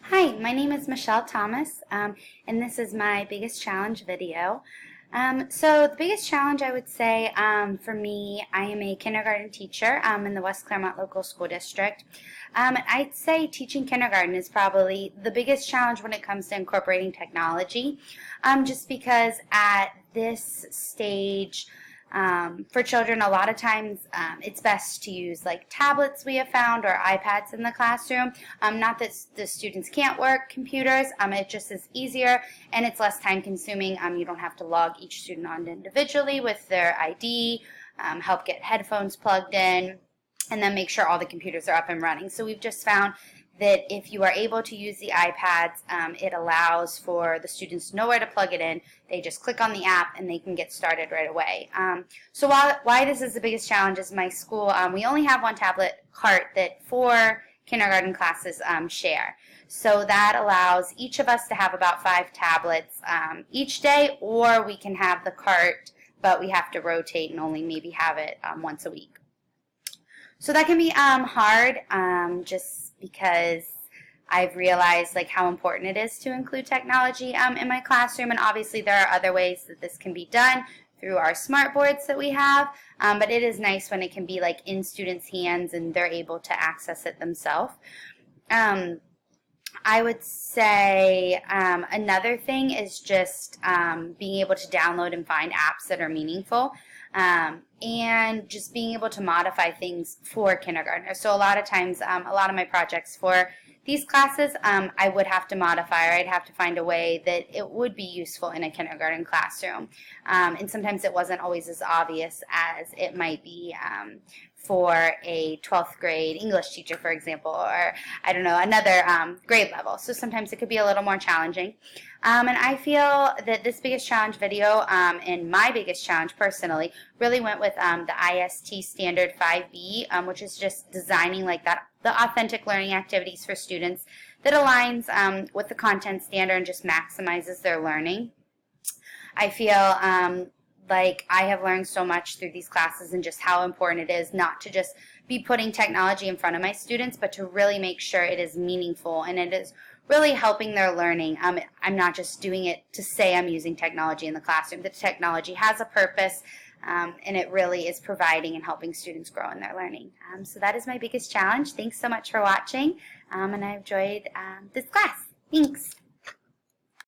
Hi, my name is Michelle Thomas, and this is my biggest challenge video. So the biggest challenge I would say for me, I am a kindergarten teacher in the West Claremont Local School District. I'd say teaching kindergarten is probably the biggest challenge when it comes to incorporating technology, just because at this stage, for children, a lot of times it's best to use like tablets we have found or iPads in the classroom. Not that the students can't work computers, it just is easier and it's less time consuming. You don't have to log each student on individually with their ID, help get headphones plugged in, and then make sure all the computers are up and running. So we've just found that if you are able to use the iPads, it allows for the students to know where to plug it in. They just click on the app and they can get started right away. So why this is the biggest challenge is my school, we only have one tablet cart that 4 kindergarten classes share. So that allows each of us to have about 5 tablets each day, or we can have the cart, but we have to rotate and only maybe have it once a week. So that can be hard, just because I've realized like how important it is to include technology in my classroom, and obviously there are other ways that this can be done through our smart boards that we have, but it is nice when it can be like in students' hands and they're able to access it themselves. I would say another thing is just being able to download and find apps that are meaningful, and just being able to modify things for kindergartners. So a lot of times, a lot of my projects for these classes, I would have to modify, or I'd have to find a way that it would be useful in a kindergarten classroom. And sometimes it wasn't always as obvious as it might be for a 12th grade English teacher, for example, or I don't know, another grade level. So sometimes it could be a little more challenging. And I feel that this biggest challenge video and my biggest challenge personally really went with the IST Standard 5B, which is just designing like that, the authentic learning activities for students that aligns with the content standard and just maximizes their learning. I feel like I have learned so much through these classes and just how important it is not to just be putting technology in front of my students, but to really make sure it is meaningful and it is really helping their learning. I'm not just doing it to say I'm using technology in the classroom. The technology has a purpose, and it really is providing and helping students grow in their learning. So that is my biggest challenge. Thanks so much for watching, and I enjoyed this class. Thanks.